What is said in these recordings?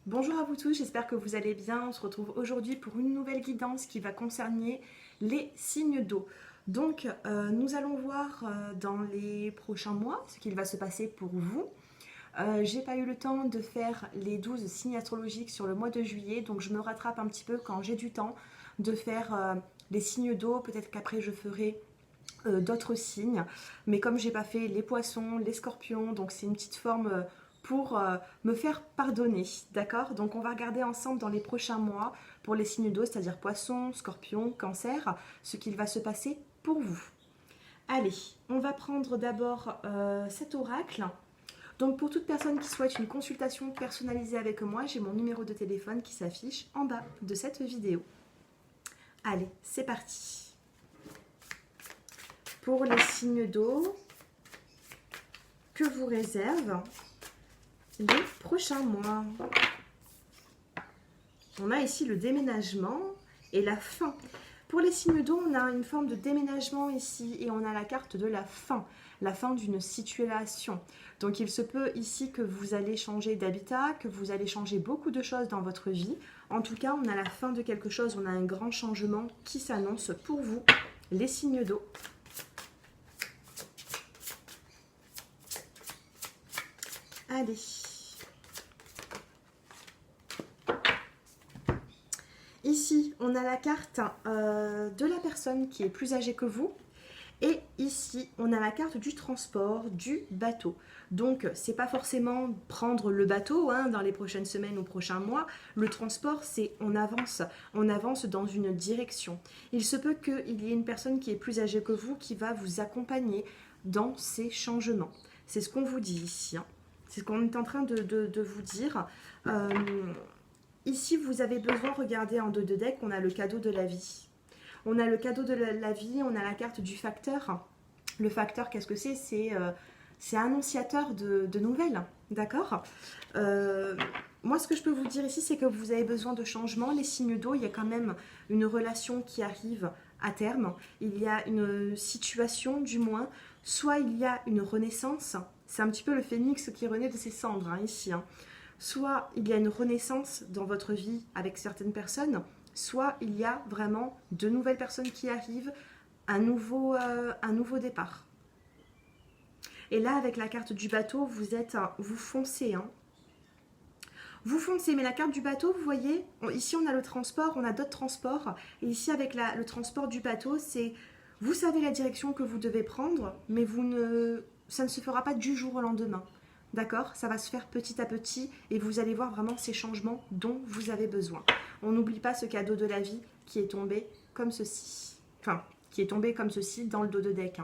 Bonjour à vous tous, j'espère que vous allez bien. On se retrouve aujourd'hui pour une nouvelle guidance qui va concerner les signes d'eau. Donc, nous allons voir dans les prochains mois ce qu'il va se passer pour vous. J'ai pas eu le temps de faire les 12 signes astrologiques sur le mois de juillet, donc je me rattrape un petit peu quand j'ai du temps de faire les signes d'eau. Peut-être qu'après je ferai d'autres signes, mais comme j'ai pas fait les poissons, les scorpions, donc c'est une petite forme pour me faire pardonner, d'accord? Donc on va regarder ensemble dans les prochains mois pour les signes d'eau, c'est-à-dire poisson, scorpion, cancer, ce qu'il va se passer pour vous. Allez, on va prendre d'abord cet oracle. Donc pour toute personne qui souhaite une consultation personnalisée avec moi, j'ai mon numéro de téléphone qui s'affiche en bas de cette vidéo. Allez, c'est parti. Pour les signes d'eau, que vous réserve les prochains mois? On a ici le déménagement et la fin. Pour les signes d'eau, on a une forme de déménagement ici et on a la carte de la fin d'une situation. Donc il se peut ici que vous allez changer d'habitat, que vous allez changer beaucoup de choses dans votre vie. En tout cas, on a la fin de quelque chose, on a un grand changement qui s'annonce pour vous, les signes d'eau. Allez. Ici, on a la carte de la personne qui est plus âgée que vous. Et ici, on a la carte du transport, du bateau. Donc, c'est pas forcément prendre le bateau dans les prochaines semaines ou prochains mois. Le transport, c'est on avance dans une direction. Il se peut qu'il y ait une personne qui est plus âgée que vous qui va vous accompagner dans ces changements. C'est ce qu'on vous dit ici. C'est ce qu'on est en train de vous dire. Ici, vous avez besoin, regardez en dos de deck, on a le cadeau de la vie. On a le cadeau de la vie, on a la carte du facteur. Le facteur, qu'est-ce que c'est? C'est annonciateur de nouvelles, d'accord? Moi, ce que je peux vous dire ici, c'est que vous avez besoin de changement. Les signes d'eau, il y a quand même une relation qui arrive à terme. Il y a une situation, du moins. Soit il y a une renaissance. C'est un petit peu le phénix qui renaît de ses cendres, ici. Soit il y a une renaissance dans votre vie avec certaines personnes, soit il y a vraiment de nouvelles personnes qui arrivent, un nouveau départ. Et là, avec la carte du bateau, vous foncez. Vous foncez, mais la carte du bateau, vous voyez, ici on a le transport, on a d'autres transports. Et ici, avec le transport du bateau, c'est vous savez la direction que vous devez prendre, mais ça ne se fera pas du jour au lendemain. D'accord? Ça va se faire petit à petit et vous allez voir vraiment ces changements dont vous avez besoin. On n'oublie pas ce cadeau de la vie qui est tombé comme ceci. Enfin, qui est tombé comme ceci dans le dos de deck.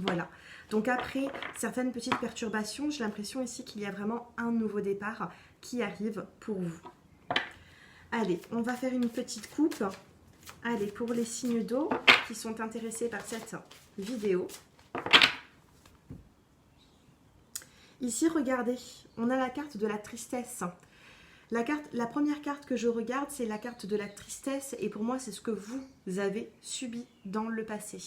Voilà. Donc après certaines petites perturbations, j'ai l'impression ici qu'il y a vraiment un nouveau départ qui arrive pour vous. Allez, on va faire une petite coupe. Allez, pour les signes d'eau qui sont intéressés par cette vidéo. Ici, regardez, on a la carte de la tristesse. La première carte que je regarde, c'est la carte de la tristesse. Et pour moi, c'est ce que vous avez subi dans le passé.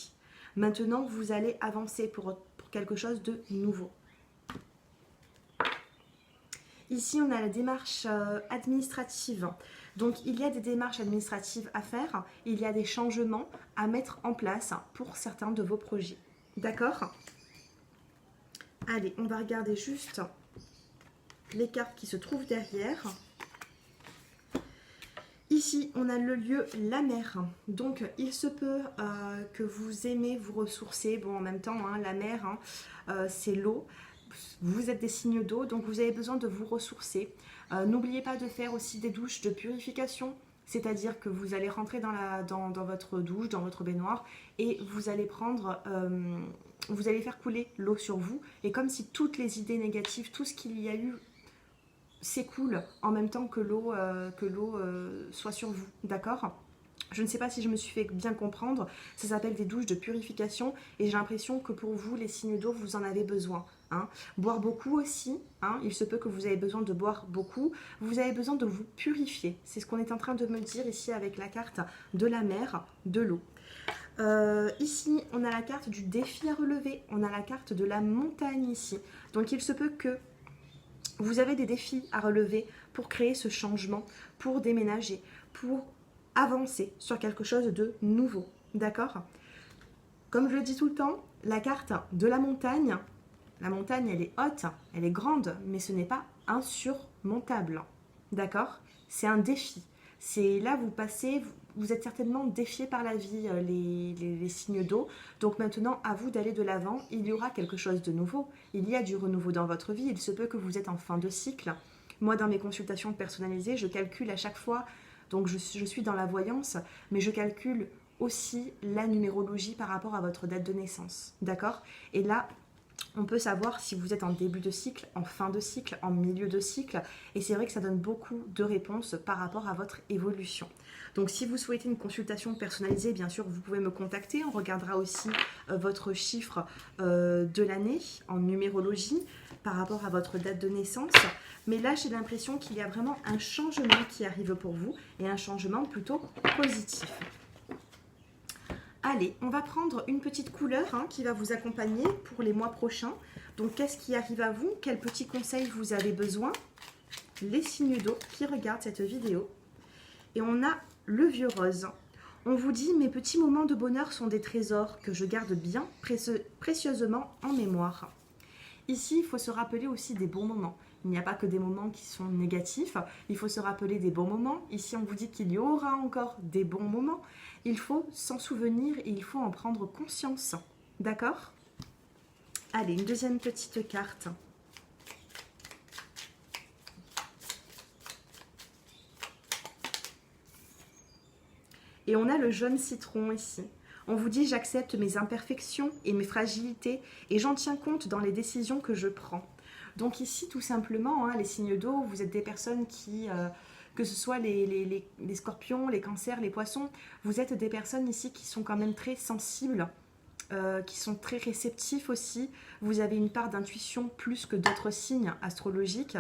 Maintenant, vous allez avancer pour quelque chose de nouveau. Ici, on a la démarche administrative. Donc, il y a des démarches administratives à faire. Il y a des changements à mettre en place pour certains de vos projets. D'accord ? Allez, on va regarder juste les cartes qui se trouvent derrière. Ici, on a le lieu, la mer. Donc, il se peut que vous aimez vous ressourcer. Bon, en même temps, la mer, c'est l'eau. Vous êtes des signes d'eau, donc vous avez besoin de vous ressourcer. N'oubliez pas de faire aussi des douches de purification. C'est-à-dire que vous allez rentrer dans votre douche, dans votre baignoire, et vous allez vous allez faire couler l'eau sur vous. Et comme si toutes les idées négatives, tout ce qu'il y a eu s'écoule en même temps que l'eau soit sur vous, d'accord? Je ne sais pas si je me suis fait bien comprendre, ça s'appelle des douches de purification et j'ai l'impression que pour vous, les signes d'eau, vous en avez besoin. Boire beaucoup aussi, il se peut que vous ayez besoin de boire beaucoup, vous avez besoin de vous purifier. C'est ce qu'on est en train de me dire ici avec la carte de la mer, de l'eau. Ici, on a la carte du défi à relever, on a la carte de la montagne ici. Donc il se peut que vous avez des défis à relever pour créer ce changement, pour déménager, pour avancer sur quelque chose de nouveau. D'accord? Comme je le dis tout le temps, la carte de la montagne, elle est haute, elle est grande, mais ce n'est pas insurmontable. D'accord? C'est un défi. C'est là, vous passez, vous êtes certainement défié par la vie, les signes d'eau. Donc maintenant, à vous d'aller de l'avant. Il y aura quelque chose de nouveau. Il y a du renouveau dans votre vie. Il se peut que vous êtes en fin de cycle. Moi, dans mes consultations personnalisées, je calcule à chaque fois. Donc je suis dans la voyance, mais je calcule aussi la numérologie par rapport à votre date de naissance. D'accord? Et là, on peut savoir si vous êtes en début de cycle, en fin de cycle, en milieu de cycle. Et c'est vrai que ça donne beaucoup de réponses par rapport à votre évolution. Donc si vous souhaitez une consultation personnalisée, bien sûr, vous pouvez me contacter. On regardera aussi votre chiffre de l'année en numérologie par rapport à votre date de naissance. Mais là, j'ai l'impression qu'il y a vraiment un changement qui arrive pour vous et un changement plutôt positif. Allez, on va prendre une petite couleur qui va vous accompagner pour les mois prochains. Donc, qu'est-ce qui arrive à vous? Quels petits conseils vous avez besoin? Les signes d'eau qui regardent cette vidéo. Et on a le vieux rose. On vous dit, mes petits moments de bonheur sont des trésors que je garde bien précieusement en mémoire. Ici, il faut se rappeler aussi des bons moments. Il n'y a pas que des moments qui sont négatifs, il faut se rappeler des bons moments. Ici, on vous dit qu'il y aura encore des bons moments. Il faut s'en souvenir et il faut en prendre conscience. D'accord? Allez, une deuxième petite carte. Et on a le jaune citron ici. On vous dit, j'accepte mes imperfections et mes fragilités et j'en tiens compte dans les décisions que je prends. Donc ici, tout simplement, les signes d'eau, vous êtes des personnes qui, que ce soit les scorpions, les cancers, les poissons, vous êtes des personnes ici qui sont quand même très sensibles, qui sont très réceptifs aussi. Vous avez une part d'intuition plus que d'autres signes astrologiques.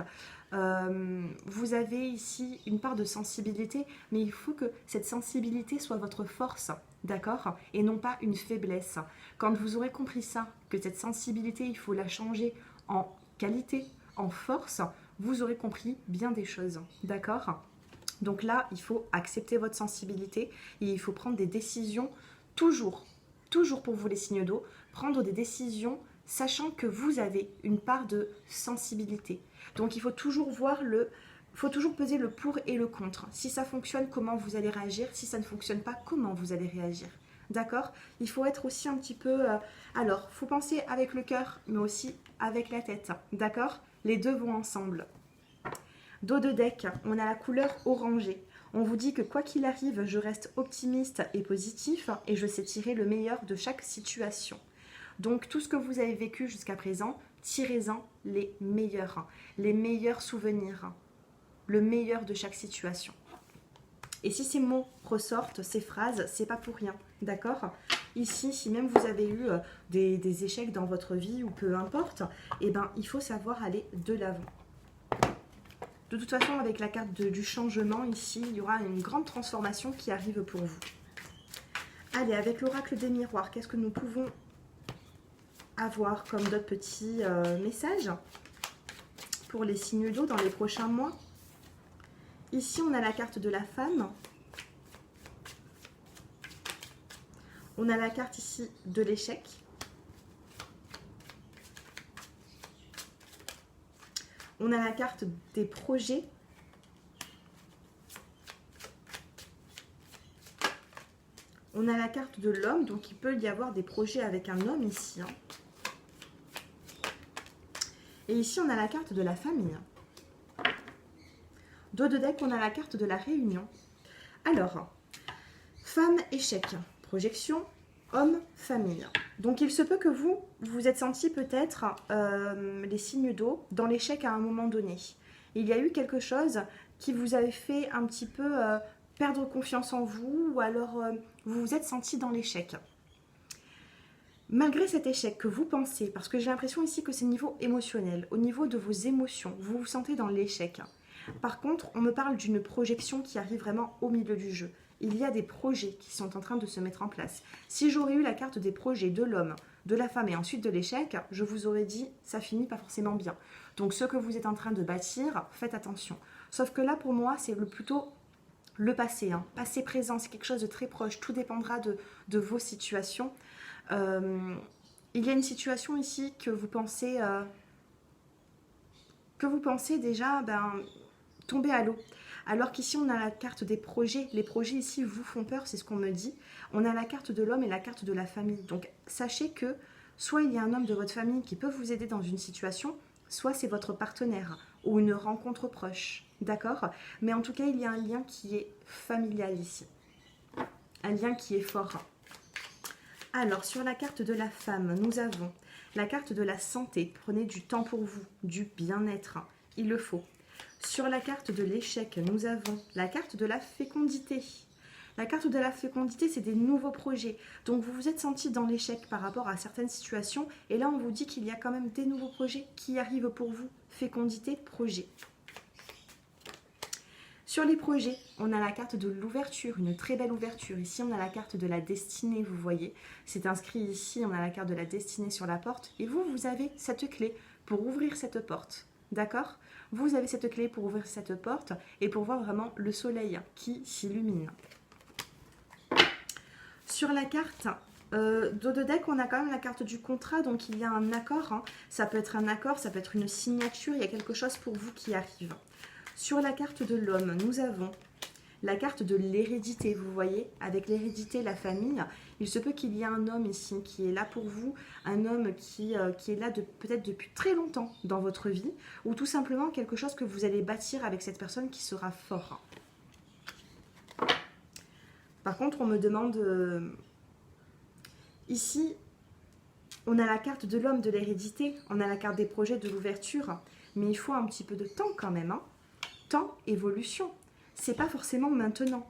Vous avez ici une part de sensibilité, mais il faut que cette sensibilité soit votre force, d'accord? Et non pas une faiblesse. Quand vous aurez compris ça, que cette sensibilité, il faut la changer en qualité, en force, vous aurez compris bien des choses, d'accord? Donc là, il faut accepter votre sensibilité et il faut prendre des décisions toujours pour vous les signes d'eau, prendre des décisions sachant que vous avez une part de sensibilité. Donc il faut toujours peser le pour et le contre. Si ça fonctionne, comment vous allez réagir? Si ça ne fonctionne pas, comment vous allez réagir? D'accord? Il faut être aussi un petit peu... alors, il faut penser avec le cœur, mais aussi avec la tête. D'accord? Les deux vont ensemble. Dos de deck, on a la couleur orangée. On vous dit que quoi qu'il arrive, je reste optimiste et positif et je sais tirer le meilleur de chaque situation. Donc, tout ce que vous avez vécu jusqu'à présent, tirez-en les meilleurs souvenirs, le meilleur de chaque situation. Et si ces mots ressortent, ces phrases, c'est pas pour rien, d'accord? Ici, si même vous avez eu des échecs dans votre vie ou peu importe, eh ben, il faut savoir aller de l'avant. De toute façon, avec la carte du changement, ici, il y aura une grande transformation qui arrive pour vous. Allez, avec l'oracle des miroirs, qu'est-ce que nous pouvons avoir comme d'autres petits messages pour les signes d'eau dans les prochains mois? Ici, on a la carte de la femme. On a la carte ici de l'échec. On a la carte des projets. On a la carte de l'homme, donc il peut y avoir des projets avec un homme ici. Et ici, on a la carte de la famille. Dos de deck, on a la carte de la réunion. Alors, femme, échec, projection, homme, famille. Donc, il se peut que vous êtes senti peut-être les signes d'eau dans l'échec à un moment donné. Il y a eu quelque chose qui vous avait fait un petit peu perdre confiance en vous ou alors vous vous êtes senti dans l'échec. Malgré cet échec que vous pensez, parce que j'ai l'impression ici que c'est au niveau émotionnel, au niveau de vos émotions, vous vous sentez dans l'échec. Par contre, on me parle d'une projection qui arrive vraiment au milieu du jeu. Il y a des projets qui sont en train de se mettre en place. Si j'aurais eu la carte des projets de l'homme, de la femme et ensuite de l'échec, je vous aurais dit, ça finit pas forcément bien. Donc ce que vous êtes en train de bâtir, faites attention. Sauf que là, pour moi, c'est plutôt le passé. Hein. Passé présent, c'est quelque chose de très proche. Tout dépendra de vos situations. Il y a une situation ici que vous pensez déjà tomber à l'eau. Alors qu'ici, on a la carte des projets. Les projets ici vous font peur, c'est ce qu'on me dit. On a la carte de l'homme et la carte de la famille. Donc, sachez que soit il y a un homme de votre famille qui peut vous aider dans une situation, soit c'est votre partenaire ou une rencontre proche. D'accord? Mais en tout cas, il y a un lien qui est familial ici. Un lien qui est fort. Alors, sur la carte de la femme, nous avons la carte de la santé. Prenez du temps pour vous, du bien-être. Il le faut. Sur la carte de l'échec, nous avons la carte de la fécondité. La carte de la fécondité, c'est des nouveaux projets. Donc, vous vous êtes senti dans l'échec par rapport à certaines situations. Et là, on vous dit qu'il y a quand même des nouveaux projets qui arrivent pour vous. Fécondité, projet. Sur les projets, on a la carte de l'ouverture, une très belle ouverture. Ici, on a la carte de la destinée, vous voyez. C'est inscrit ici, on a la carte de la destinée sur la porte. Et vous, vous avez cette clé pour ouvrir cette porte. D'accord? Vous avez cette clé pour ouvrir cette porte et pour voir vraiment le soleil qui s'illumine. Sur la carte de deck, on a quand même la carte du contrat, donc il y a un accord. Hein. Ça peut être un accord, ça peut être une signature, il y a quelque chose pour vous qui arrive. Sur la carte de l'homme, nous avons la carte de l'hérédité, vous voyez, avec l'hérédité, la famille. Il se peut qu'il y ait un homme ici qui est là pour vous, un homme qui est là peut-être depuis très longtemps dans votre vie, ou tout simplement quelque chose que vous allez bâtir avec cette personne qui sera fort. Par contre, on me demande, ici, on a la carte de l'homme, de l'hérédité, on a la carte des projets, de l'ouverture, mais il faut un petit peu de temps quand même, hein. Temps, évolution. C'est pas forcément maintenant.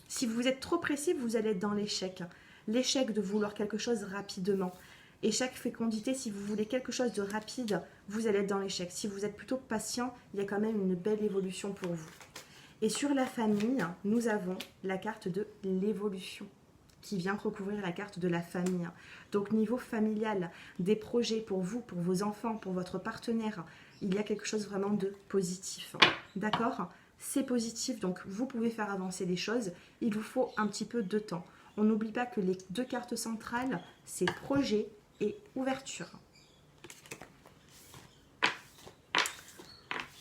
Si vous êtes trop pressé, vous allez être dans l'échec. L'échec de vouloir quelque chose rapidement. Échec, fécondité, si vous voulez quelque chose de rapide, vous allez être dans l'échec. Si vous êtes plutôt patient, il y a quand même une belle évolution pour vous. Et sur la famille, nous avons la carte de l'évolution qui vient recouvrir la carte de la famille. Donc niveau familial, des projets pour vous, pour vos enfants, pour votre partenaire, il y a quelque chose vraiment de positif. D'accord ? C'est positif, donc vous pouvez faire avancer les choses. Il vous faut un petit peu de temps. On n'oublie pas que les deux cartes centrales, c'est projet et ouverture.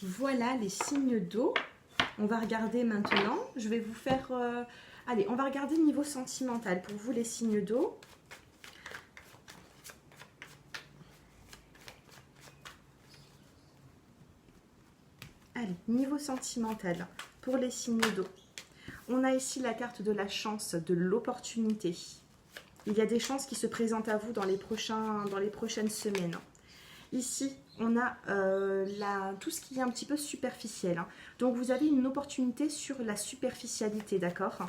Voilà les signes d'eau. On va regarder maintenant. Je vais vous faire... Allez, on va regarder niveau sentimental. Pour vous, les signes d'eau. Allez, niveau sentimental, pour les signes d'eau. On a ici la carte de la chance, de l'opportunité. Il y a des chances qui se présentent à vous dans les prochaines semaines. Ici, on a tout ce qui est un petit peu superficiel. Hein. Donc, vous avez une opportunité sur la superficialité, d'accord ?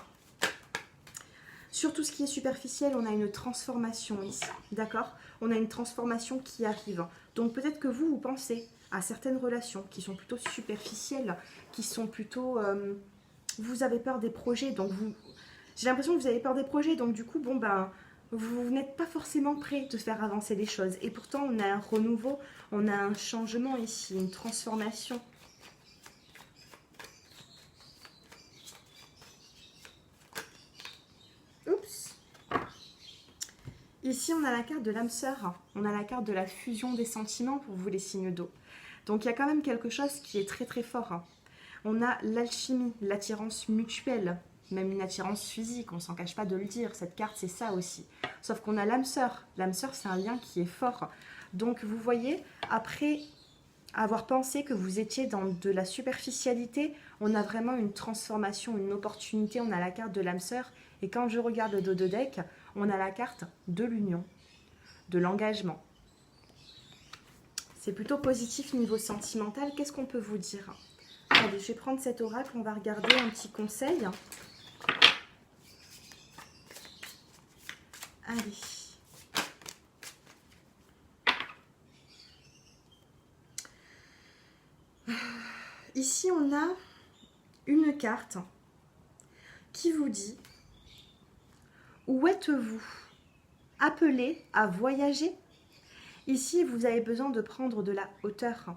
Sur tout ce qui est superficiel, on a une transformation ici, d'accord ? On a une transformation qui arrive. Donc, peut-être que vous pensez à certaines relations qui sont plutôt superficielles, qui sont plutôt... vous avez peur des projets, donc j'ai l'impression que vous avez peur des projets, donc du coup, bon, vous n'êtes pas forcément prêt de faire avancer les choses. Et pourtant, on a un renouveau, on a un changement ici, une transformation. Oups. Ici, on a la carte de l'âme sœur. On a la carte de la fusion des sentiments pour vous, les signes d'eau. Donc, il y a quand même quelque chose qui est très, très fort. On a l'alchimie, l'attirance mutuelle. Même une attirance physique, on ne s'en cache pas de le dire. Cette carte, c'est ça aussi. Sauf qu'on a l'âme sœur. L'âme sœur, c'est un lien qui est fort. Donc, vous voyez, après avoir pensé que vous étiez dans de la superficialité, on a vraiment une transformation, une opportunité. On a la carte de l'âme sœur. Et quand je regarde le dos de deck, on a la carte de l'union, de l'engagement. C'est plutôt positif niveau sentimental. Qu'est-ce qu'on peut vous dire ? Allez, je vais prendre cet oracle. On va regarder un petit conseil. Allez. Ici, on a une carte qui vous dit « Où êtes-vous ? Appelé à voyager ?» Ici, vous avez besoin de prendre de la hauteur.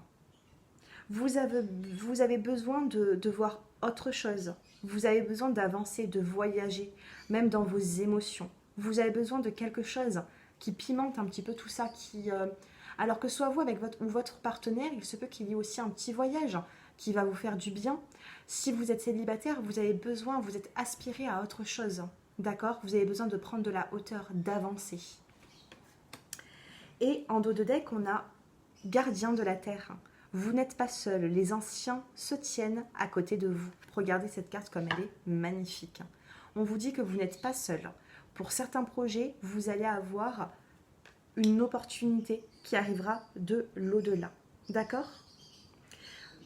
Vous avez besoin de voir autre chose. Vous avez besoin d'avancer, de voyager, même dans vos émotions. Vous avez besoin de quelque chose qui pimente un petit peu tout ça, alors que soit vous avec votre partenaire, il se peut qu'il y ait aussi un petit voyage qui va vous faire du bien. Si vous êtes célibataire, vous avez besoin, vous êtes aspiré à autre chose. D'accord? Vous avez besoin de prendre de la hauteur, d'avancer. Et en dos de deck, on a gardien de la terre. Vous n'êtes pas seul, les anciens se tiennent à côté de vous. Regardez cette carte comme elle est magnifique. On vous dit que vous n'êtes pas seul. Pour certains projets, vous allez avoir une opportunité qui arrivera de l'au-delà. D'accord?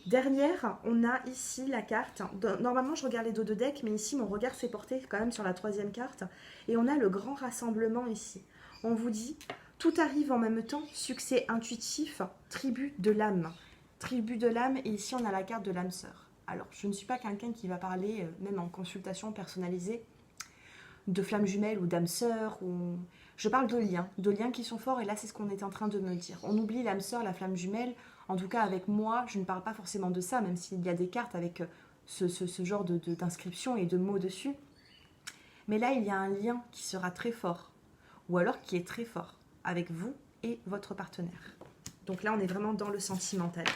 Derrière, on a ici la carte. Normalement, je regarde les dos de deck, mais ici, mon regard s'est porté quand même sur la troisième carte. Et on a le grand rassemblement ici. On vous dit, tout arrive en même temps, succès intuitif, tribu de l'âme. Tribu de l'âme, et ici, on a la carte de l'âme sœur. Alors, je ne suis pas quelqu'un qui va parler, même en consultation personnalisée, de flammes jumelles ou d'âme sœur. Je parle de liens qui sont forts, et là, c'est ce qu'on est en train de me dire. On oublie l'âme sœur, la flamme jumelle. En tout cas, avec moi, je ne parle pas forcément de ça, même s'il y a des cartes avec ce genre d'inscription et de mots dessus. Mais là, il y a un lien qui sera très fort, ou alors qui est très fort, avec vous et votre partenaire. Donc là, on est vraiment dans le sentimental.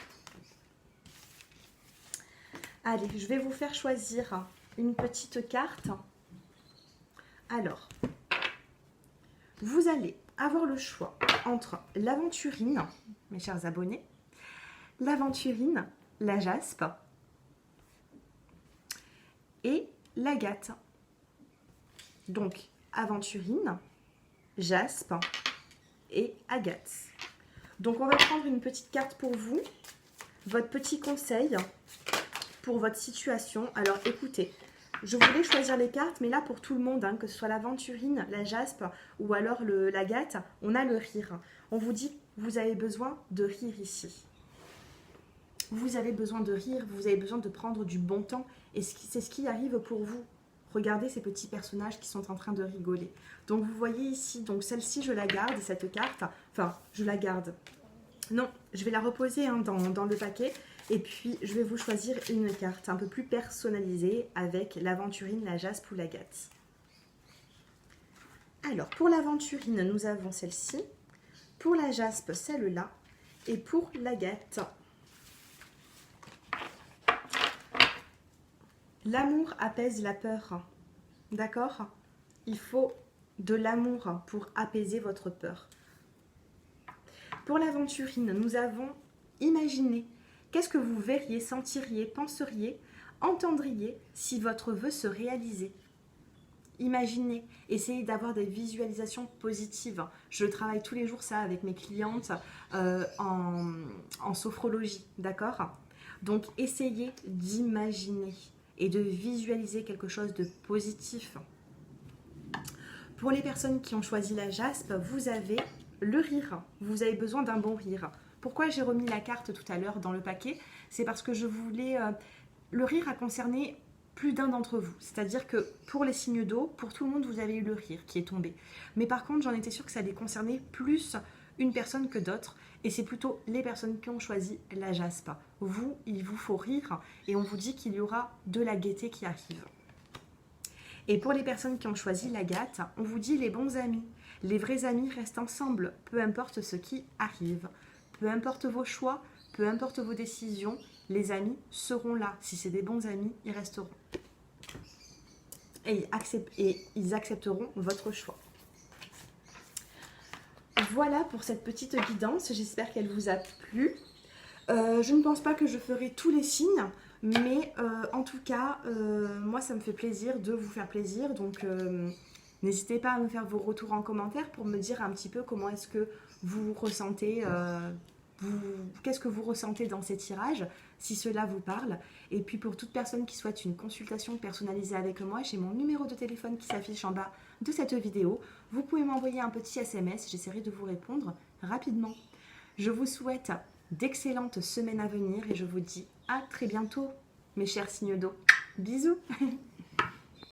Allez, je vais vous faire choisir une petite carte. Alors, vous allez avoir le choix entre l'aventurine, mes chers abonnés, l'aventurine, la jaspe et l'agate. Donc, aventurine, jaspe et agate. Donc, on va prendre une petite carte pour vous, votre petit conseil pour votre situation. Alors, écoutez, je voulais choisir les cartes, mais là, pour tout le monde, que ce soit l'aventurine, la jaspe ou alors l'agate, on a le rire. On vous dit, vous avez besoin de rire ici. Vous avez besoin de rire, vous avez besoin de prendre du bon temps, et c'est ce qui arrive pour vous. Regardez ces petits personnages qui sont en train de rigoler. Donc vous voyez ici, donc celle-ci je la garde, cette carte, enfin je la garde. Non, je vais la reposer dans le paquet, et puis je vais vous choisir une carte un peu plus personnalisée avec l'aventurine, la jaspe ou l'agate. Alors pour l'aventurine, nous avons celle-ci, pour la jaspe, celle-là, et pour l'agate, l'amour apaise la peur, d'accord? Il faut de l'amour pour apaiser votre peur. Pour l'aventurine, nous avons imaginé qu'est-ce que vous verriez, sentiriez, penseriez, entendriez si votre vœu se réalisait. Imaginez, essayez d'avoir des visualisations positives. Je travaille tous les jours ça avec mes clientes en sophrologie, d'accord? Donc essayez d'imaginer et de visualiser quelque chose de positif. Pour les personnes qui ont choisi la jaspe, vous avez le rire. Vous avez besoin d'un bon rire. Pourquoi j'ai remis la carte tout à l'heure dans le paquet? C'est parce que je voulais... le rire a concerné plus d'un d'entre vous. C'est-à-dire que pour les signes d'eau, pour tout le monde, vous avez eu le rire qui est tombé. Mais par contre, j'en étais sûre que ça allait concerner plus une personne que d'autres. Et c'est plutôt les personnes qui ont choisi la jaspe. Vous, il vous faut rire et on vous dit qu'il y aura de la gaieté qui arrive. Et pour les personnes qui ont choisi l'agate, on vous dit les bons amis. Les vrais amis restent ensemble, peu importe ce qui arrive. Peu importe vos choix, peu importe vos décisions, les amis seront là. Si c'est des bons amis, ils resteront. Et ils accepteront votre choix. Voilà pour cette petite guidance, j'espère qu'elle vous a plu. Je ne pense pas que je ferai tous les signes, mais en tout cas, moi ça me fait plaisir de vous faire plaisir. Donc n'hésitez pas à me faire vos retours en commentaire pour me dire un petit peu comment est-ce que vous ressentez, qu'est-ce que vous ressentez dans ces tirages, si cela vous parle. Et puis pour toute personne qui souhaite une consultation personnalisée avec moi, j'ai mon numéro de téléphone qui s'affiche en bas de cette vidéo. Vous pouvez m'envoyer un petit SMS, j'essaierai de vous répondre rapidement. Je vous souhaite d'excellentes semaines à venir et je vous dis à très bientôt, mes chers signes d'eau. Bisous.